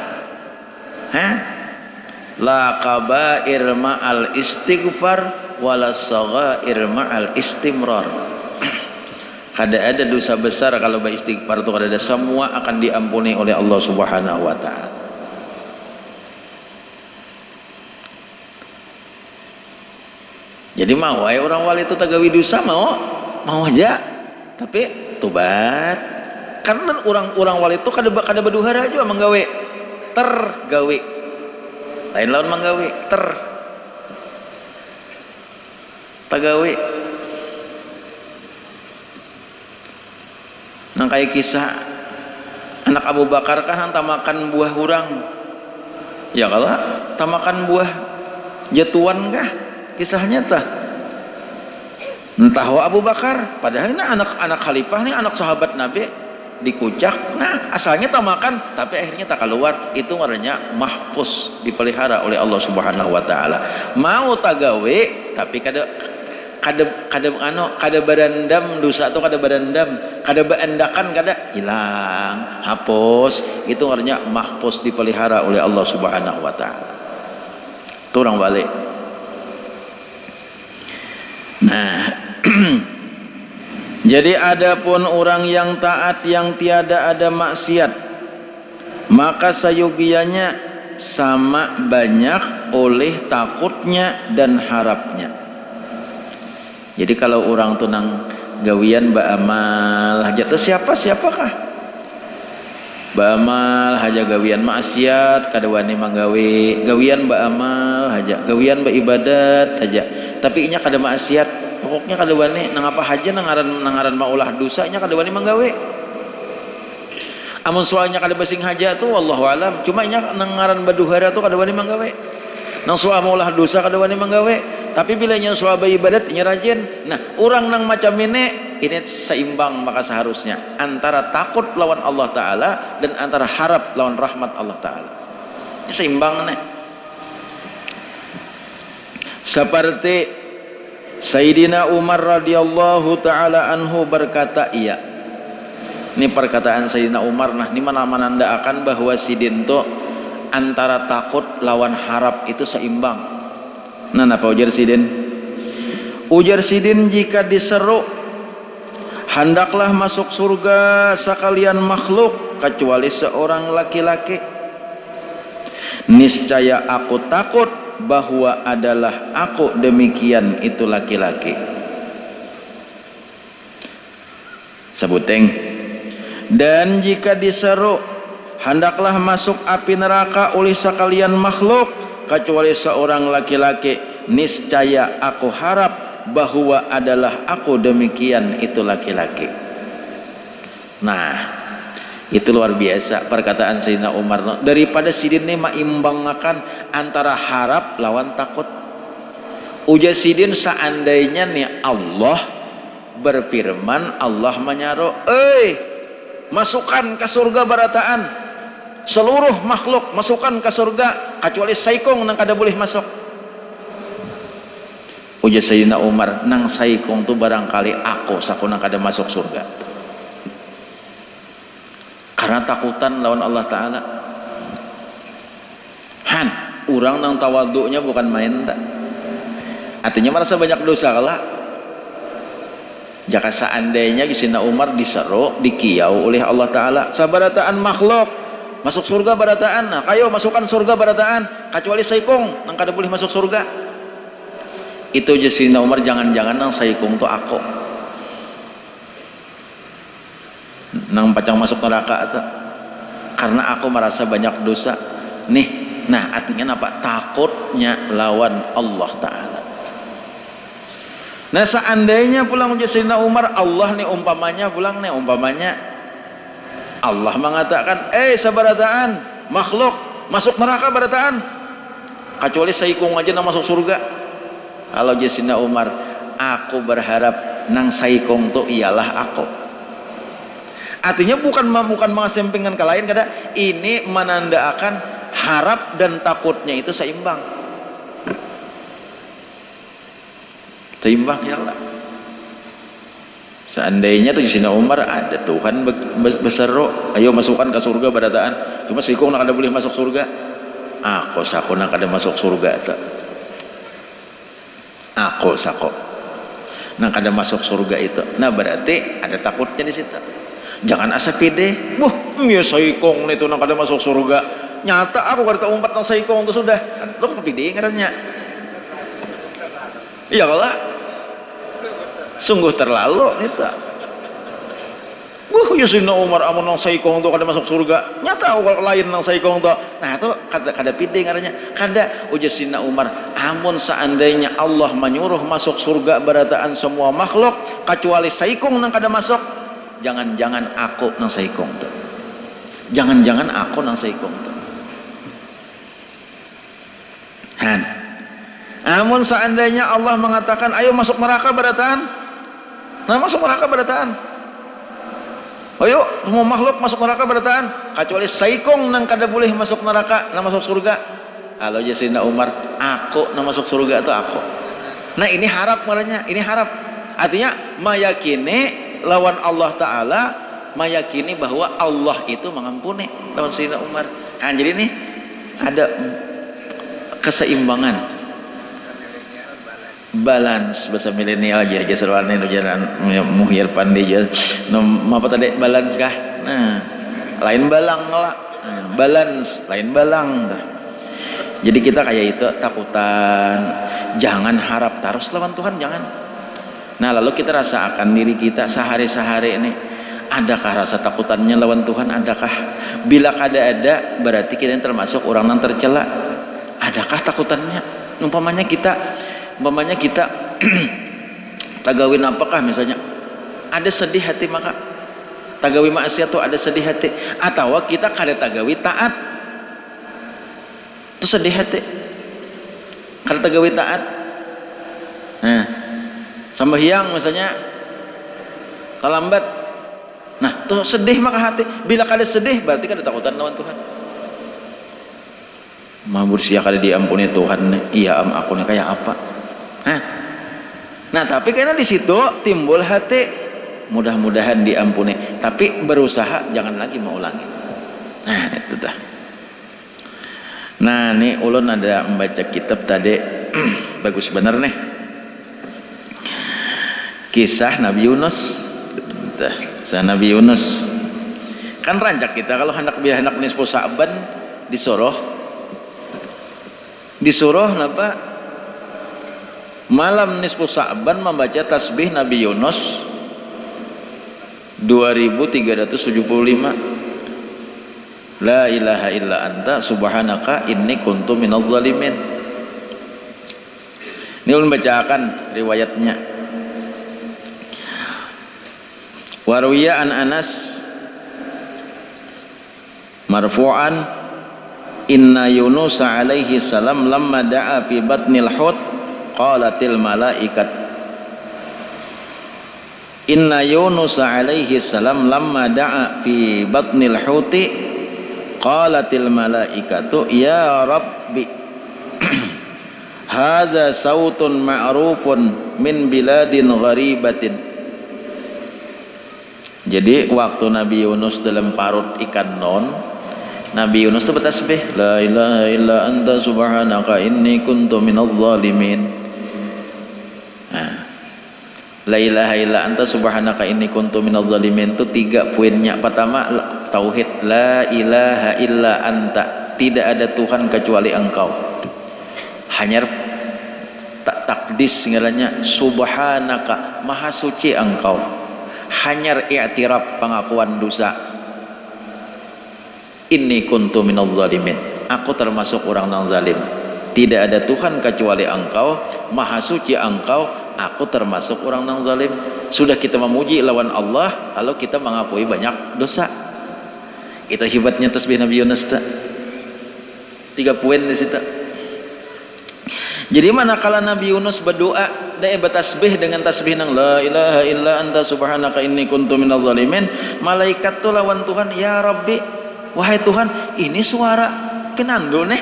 La kabair ma'al istighfar wala saghair ma'al istimrar. Kada ada dosa besar kalau beristighfar itu kada ada, semua akan diampuni oleh Allah Subhanahu wa taala. Jadi mau orang wali itu tagawi dosa mau aja tapi tobat. Karena orang wali itu kada berduhara aja menggawe tergawe. Lain lawan menggawe tagawe. Nang kayak kisah anak Abu Bakar kan tamakan buah hurang. Ya kalau tamakan buah jatuan kah kisahnya tah? Entah Abu Bakar, padahal ini anak khalifah nih, anak sahabat Nabi dikucak. Nah, asalnya tamakan tapi akhirnya tak keluar. Itu warnanya mahfuz, dipelihara oleh Allah Subhanahu wa taala. Mau tagawe tapi kada berendam dosa atau kada berendam, kada beendakan, kada hilang, hapus. Itu artinya mahfuz, dipelihara oleh Allah Subhanahu wa taala. Itu orang balik. Nah, jadi adapun orang yang taat yang tiada ada maksiat, maka sayugianya sama banyak oleh takutnya dan harapnya. Jadi kalau orang tunang gawian baamal haja itu siapakah baamal haja gawian maksiat kada wani manggawe, gawian baamal haja, gawian baibadat haja tapi inya kada maksiat, pokoknya kada wani nang apa haja nangaran maulah dosa nya kada wani manggawe. Amun soalnya kada basing haja tu wallahu alam, cuma inya nangaran baduhara tu kada wani manggawe. Nang soal maulah dosa kada wani manggawe. Tapi bila nya soal ibadat nya rajin. Nah, orang nang macam ini seimbang, maka seharusnya antara takut lawan Allah taala dan antara harap lawan rahmat Allah taala. Ini seimbang nih. Seperti Sayyidina Umar radhiyallahu taala anhu berkata, iya. Ini perkataan Sayyidina Umar. Nah, ini mana menandakan bahwa sidin tu antara takut lawan harap itu seimbang. Nah, apa ujar sidin? Ujar sidin, jika diseru hendaklah masuk surga sekalian makhluk kecuali seorang laki-laki, niscaya aku takut bahwa adalah aku demikian itu laki-laki. Sebuteng. Dan jika diseru hendaklah masuk api neraka oleh sekalian makhluk kecuali seorang laki-laki, niscaya aku harap bahwa adalah aku demikian itu laki-laki. Nah, itu luar biasa perkataan Sayyidina Umar. Daripada sidin ini maimbangkan antara harap lawan takut. Ujar sidin, seandainya nih Allah berfirman, Allah menyaruh, masukkan ke surga barataan seluruh makhluk, masukkan ke surga kecuali saikong nang kada boleh masuk. Ujar Sayyidina Umar, nang saikong tu barangkali aku saku nang kada masuk surga karena takutan lawan Allah taala. Han, orang nang tawaduknya bukan main tak. Artinya merasa banyak dosa kalah. Jika seandainya Sayyidina Umar diseru, dikiau oleh Allah taala, sabarataan makhluk masuk surga barataan, nah kayo masukkan surga barataan kecuali saikong nang kada boleh masuk surga. Itu Sayyidina Umar, jangan-jangan nang saikong tu aku nang pacang masuk neraka atau karena aku merasa banyak dosa nih. Nah, artinya apa? Takutnya lawan Allah taala. Nah, seandainya pulang Sayyidina Umar, Allah nih umpamanya pulang nih umpamanya Allah mengatakan, sabarataan makhluk masuk neraka barataan kecuali saikung aja nang masuk surga. Kalau Sayyidina Umar, aku berharap nang saikung tu ialah aku. Artinya bukan mengasempingkan ke lain, kada. Ini menandakan harap dan takutnya itu seimbang. Seimbang ya Allah. Seandainya tuh Sayyidina Umar ada Tuhan berseru, ayo masukkan ke surga barataan, cuma saikung nak kada boleh masuk surga. Aku sako nak kada masuk surga tak. Aku sako nak kada masuk surga itu. Nah, berarti ada takutnya di situ. Jangan asa pede. Ya saikong itu nak kada masuk surga. Nyata aku kada umpat nang saikong itu sudah. Lo pede ngarannya. Iya kalah. Sungguh terlalu nita. Ya Sayyidina Umar amun nang saikong tu kada masuk surga. Nyata kalau lain nang saikong tu. Nah, itu kada pide ngarannya. Kada ujar Sayyidina Umar, amun seandainya Allah menyuruh masuk surga barataan semua makhluk kecuali saikong nang kada masuk, jangan-jangan aku nang saikong tuh. Jangan-jangan aku nang saikong tuh. Han. Namun seandainya Allah mengatakan ayo masuk neraka barataan. Nah masuk neraka barataan. Ayo semua makhluk masuk neraka barataan. Kecuali saikong nang kada boleh masuk neraka, nang masuk surga. Halo Sayyidina Umar, aku nang masuk surga atau aku. Nah ini harap marahnya, ini harap. Artinya meyakini lawan Allah Ta'ala, meyakini bahwa Allah itu mengampuni lawan Sayyidina Umar. Nah jadi nih ada keseimbangan, balance bahasa milenial aja serwane jalan muhir pandai aja apa tadi balance kah? Nah lain balang lah, balance lain balang dah. Jadi kita kayak itu takutan, jangan harap terus lawan Tuhan, jangan. Nah lalu kita rasakan diri kita sehari-sehari ini, adakah rasa takutannya lawan Tuhan? Adakah? Bila kada ada, berarti kita yang termasuk orang yang tercela. Adakah takutannya? Umpamanya kita tagawin apakah misalnya ada sedih hati, maka tagawi maksiat tuh ada sedih hati, atau kita kada tagawi taat itu sedih hati, kada tagawi taat. Nah sambahyang misalnya terlambat, nah tuh sedih maka hati. Bila kada sedih berarti kada takutan lawan Tuhan. Mabur sia kada diampuni Tuhan, iya aku nih kayak apa? Nah tapi karena di situ timbul hati, mudah-mudahan diampuni, tapi berusaha jangan lagi mengulangi. Nah itu dah. Nah nih ulun ada membaca kitab tadi bagus bener nih, kisah Nabi Yunus. Kisah Nabi Yunus kan rancak kita kalau hendak nisfu Sa'ban disuruh napa malam nisfu Sa'ban membaca tasbih Nabi Yunus 2375, la ilaha illa anta subhanaka inni kuntu minadh dhalimin. Ini ulun bacakan riwayatnya. Warwiya an Anas marfu'an, inna Yunus alaihi salam lamma da'a fi batnil hut qalatil malaikat. Inna Yunus alaihi salam lamma da'a fi batnil huti qalatil malaikatu ya rabbi hadza sautun ma'rufun min biladin gharibatin. Jadi waktu Nabi Yunus dalam parut ikan non, Nabi Yunus itu bertasbih, la ilaha illa anta subhanaka inni kuntu minadh dhalimin. La ilaha illa anta subhanaka inni kuntu minadh dhalimin itu 3 poinnya. Pertama tauhid, la ilaha illa anta, tidak ada Tuhan kecuali engkau. Hanya takdis ngalanya subhanaka, maha suci engkau. Hanyar i'tiraf, pengakuan dosa, inni kuntu minadh dhalimin, aku termasuk orang yang zalim. Tidak ada Tuhan kecuali engkau, maha suci engkau, aku termasuk orang yang zalim. Sudah kita memuji lawan Allah, lalu kita mengakui banyak dosa. Itu hebatnya tasbih Nabi Yunus. 3 poin di situ. Jadi manakala Nabi Yunus berdoa dan bertasbih dengan tasbih nang la ilaha illa anta subhanaka inni kuntu minadh dhalimin, malaikat tu lawan Tuhan, ya Rabbi, wahai Tuhan, ini suara pinando nih,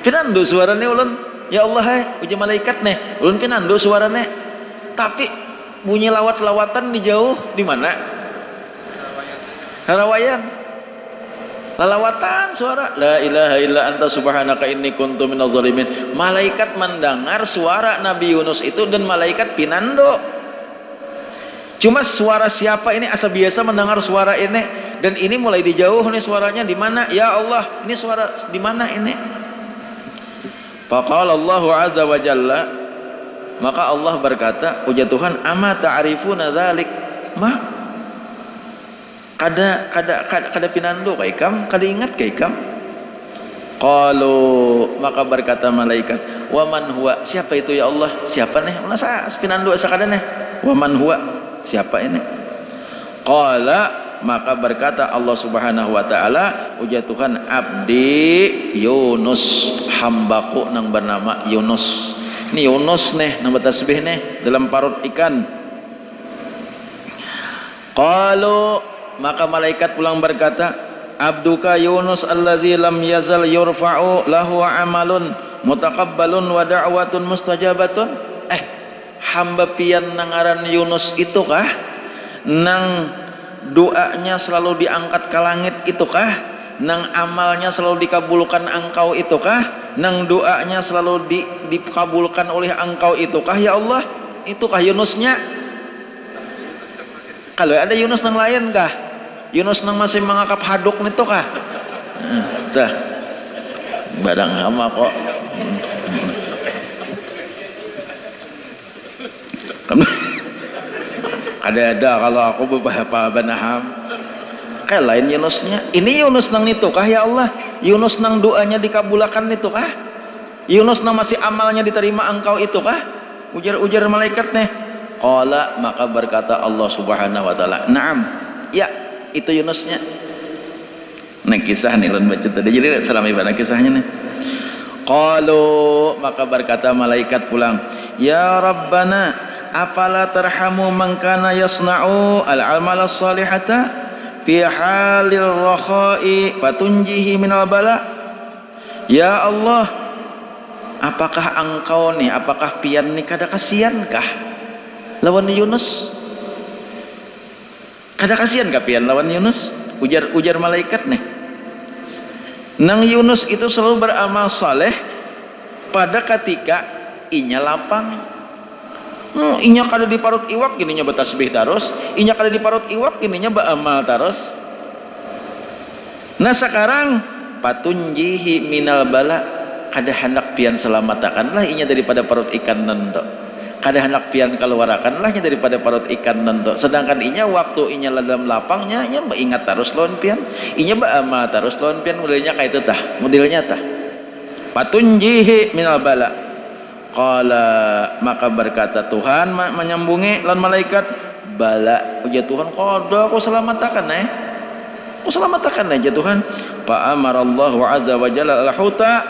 pinando suarane ulun, ya Allah hai uji malaikat nih, ulun pinando suarane, tapi bunyi lawat-lawatan di jauh, di mana? Harawayan. Lalawatan suara la ilaha illa anta subhanaka inni kuntu minadh dhalimin. Malaikat mendengar suara Nabi Yunus itu dan malaikat pinando. Cuma suara siapa ini? Asa biasa mendengar suara ini, dan ini mulai dijauh nih suaranya, di mana? Ya Allah, ini suara di mana ini? Faqala Allah azza wa jalla, maka Allah berkata, ujar Tuhan, ama ta'rifuna dzalik? Ma kada pinando kay kam, kada ingat kay kam. Qalu, maka berkata malaikat, wa man huwa, siapa itu ya Allah? Siapa nih? Nasa pinando asa kada nih? Wa man huwa, siapa ini? Qala, maka berkata Allah Subhanahu wa taala, ujar Tuhan, abdi Yunus, hambaku nang bernama Yunus. Ini Yunus nih nang bertasbih nih dalam parut ikan. Qalu, maka malaikat pulang berkata, abduka Yunus allazi lam yazal yurfa'u lahu amalun mutaqabbalun wa da'watun mustajabatun. Hamba pian nangaran Yunus itu kah nang doanya selalu diangkat ke langit itukah? Nang amalnya selalu dikabulkan engkau itukah? Nang doanya selalu dikabulkan oleh engkau itukah ya Allah? Itukah Yunusnya? Kalau ada Yunus nang lain kah? Yunus nang masih mengakap haduk nitukah? Tah. Barang hama kok. Ada kalau aku beberapa banaham kayak lain Yunusnya. Ini Yunus nang nitukah ya Allah? Yunus nang doanya dikabulkan nitukah? Yunus nang masih amalnya diterima engkau itukah? Ujar malaikat nih. Qala, maka berkata Allah Subhanahu wa taala, na'am, ya itu Yunusnya. Nah kisah nih lan baca tadi, jadi selama ibadah kisahnya nih. Qalu, maka berkata malaikat pulang, ya Rabbana, afala tarhamu man kana yasna'u al-amala salihata fi halil rakhai fatunjihi minal bala. Ya Allah, apakah engkau nih, apakah pian nih kada kasihankah lawan Yunus? Kada kasihan kah pian lawan Yunus? Ujar malaikat nih, nang Yunus itu selalu beramal saleh pada ketika inya lapang. Inya kada di parut iwak gininya bertasbih terus, inya kada di parut iwak gininya beramal terus. Nah sekarang patunjihi minal bala, kada hendak pian selamatakanlah inya daripada parut ikan nento, kada hendak pian keluarakanlah inya daripada parut ikan nento. Sedangkan inya waktu inya dalam lapangnya inya ingat terus lawan pian, inya beramal terus lawan pian. Modelnya kayak itu tah, modelnya tah patunjihi minal bala. Qala, maka berkata Tuhan menyambungi lan malaikat, bala, ujar Tuhan, qada aku selamatakan aku selamatakan ya Tuhan. Fa amarallahu azza wa jalla al-huta,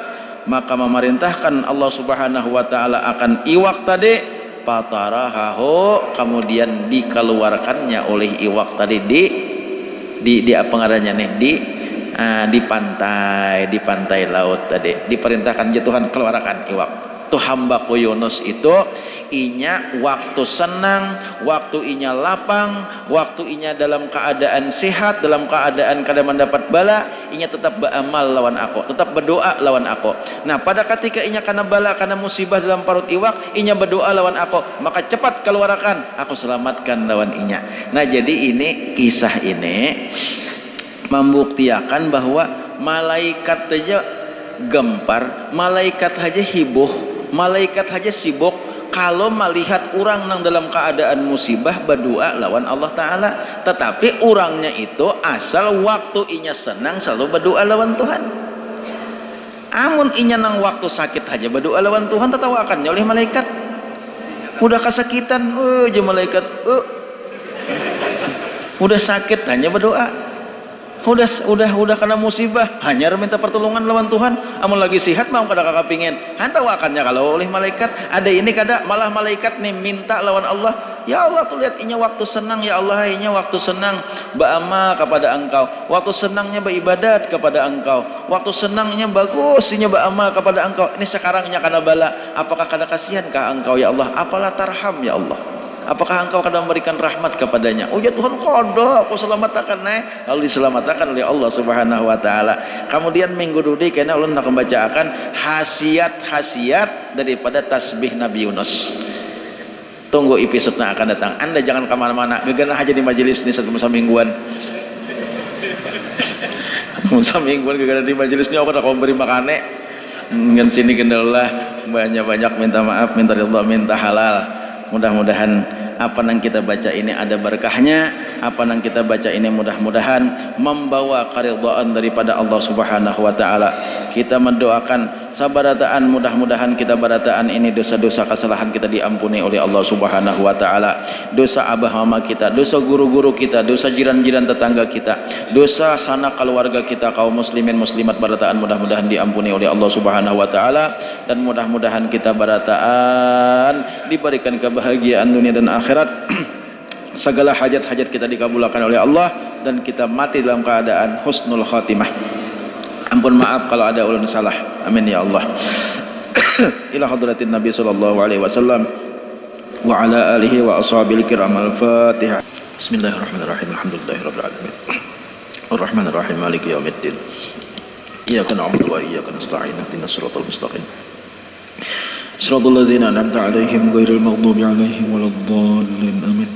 maka memerintahkan Allah Subhanahu wa taala akan iwak tadi, fatarahu, kemudian dikeluarkannya oleh iwak tadi di apa ngarannya nih, di pantai laut tadi. Diperintahkan ya Tuhan keluarkan iwak. Tuh hambaku Yunus itu inya waktu senang, waktu inya lapang, waktu inya dalam keadaan sehat, dalam keadaan kada mendapat bala, inya tetap beramal lawan aku, tetap berdoa lawan aku. Nah pada ketika inya kena bala, kena musibah dalam parut iwak, inya berdoa lawan aku, maka cepat keluarkan, aku selamatkan lawan inya. Nah jadi ini kisah ini membuktikan bahwa malaikat saja gempar, malaikat saja hibuh, malaikat saja sibuk kalau melihat orang nang dalam keadaan musibah berdoa lawan Allah Ta'ala. Tetapi orangnya itu asal waktu inya senang selalu berdoa lawan Tuhan. Amun inya nang waktu sakit aja berdoa lawan Tuhan, tertawakannya oleh malaikat. Udah kesakitan, aja malaikat, udah sakit hanya berdoa. Udah kena musibah hanya minta pertolongan lawan Tuhan. Amun lagi sehat mau kada kakapingin hantawakannya kalau oleh malaikat. Ada ini kada malah malaikat nih minta lawan Allah, ya Allah tuh lihat inya waktu senang, ya Allah inya waktu senang beramal kepada engkau, waktu senangnya beribadat kepada engkau, waktu senangnya bagus inya beramal kepada engkau. Ini sekarang inya kana bala, apakah kada kasihankah engkau ya Allah? Apalah tarham ya Allah, apakah engkau kadang memberikan rahmat kepadanya? Oh ya Tuhan, qada aku selamatkan lalu diselamatkan oleh Allah Subhanahu wa taala. Kemudian minggu dudi kena ulun nak membacakan khasiat-khasiat daripada tasbih Nabi Yunus. Tunggu episode yang akan datang. Anda jangan kemana-mana, gegana aja di majelis ini satu mingguan. Mingguan gegana di majelis ini aku nak memberi makane ngan sini kendala banyak-banyak minta maaf, minta ridha, minta halal. Mudah-mudahan apa yang kita baca ini ada berkahnya, apa yang kita baca ini mudah-mudahan membawa keridhaan daripada Allah Subhanahu wa taala. Kita mendoakan sabarataan mudah-mudahan kita barataan ini dosa-dosa kesalahan kita diampuni oleh Allah Subhanahu wa taala. Dosa abah mama kita, dosa guru-guru kita, dosa jiran-jiran tetangga kita, dosa sanak keluarga kita kaum muslimin muslimat barataan mudah-mudahan diampuni oleh Allah Subhanahu wa taala, dan mudah-mudahan kita barataan diberikan kebahagiaan dunia dan akhirat. Segala hajat-hajat kita dikabulkan oleh Allah dan kita mati dalam keadaan husnul khatimah. Ampun maaf kalau ada ulun salah. Amin ya Allah. Ila hadratin Nabi sallallahu alaihi wasallam wa ala alihi wa ashabil kiram. Al-Fatihah. Bismillahirrahmanirrahim. Alhamdulillahirabbil alamin. Arrahmanir rahim. Maliki yaumiddin. Iyyaka na'budu wa iyyaka nasta'in. Ihdinas siratal mustaqim. Siratal ladzina an'amta 'alaihim ghairil maghdubi 'alaihim waladdallin. Amin.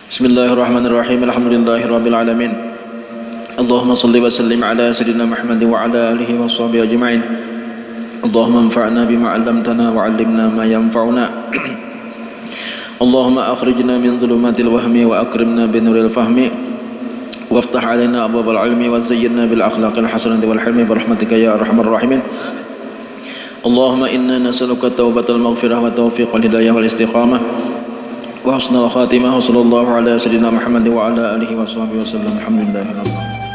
Bismillahirrahmanirrahim. Alhamdulillahirabbil alamin. Allahumma salli wa sallim ala sayyidina Muhammad wa ala alihi wa sahbihi ajma'in. Allahumma anfa'na bima 'allamtana wa 'allimna ma yanfa'una. Allahumma akhrijna min dhulumatil wahmi wa akrimna bi nuril fahmi waftah 'alaina abwabal 'ilmi wa zayyinna bil akhlaqil hasanati wal hilmi bi rahmatika ya arhamar rahimin. Allahumma inna nas'aluka taubatal maghfirah wa taufiqal hidayah wal istiqamah wa husnul khatimah. Sallallahu ala sayyidina Muhammad wa ala alihi wa sahbihi wasallam. Alhamdulillahirabbil alamin.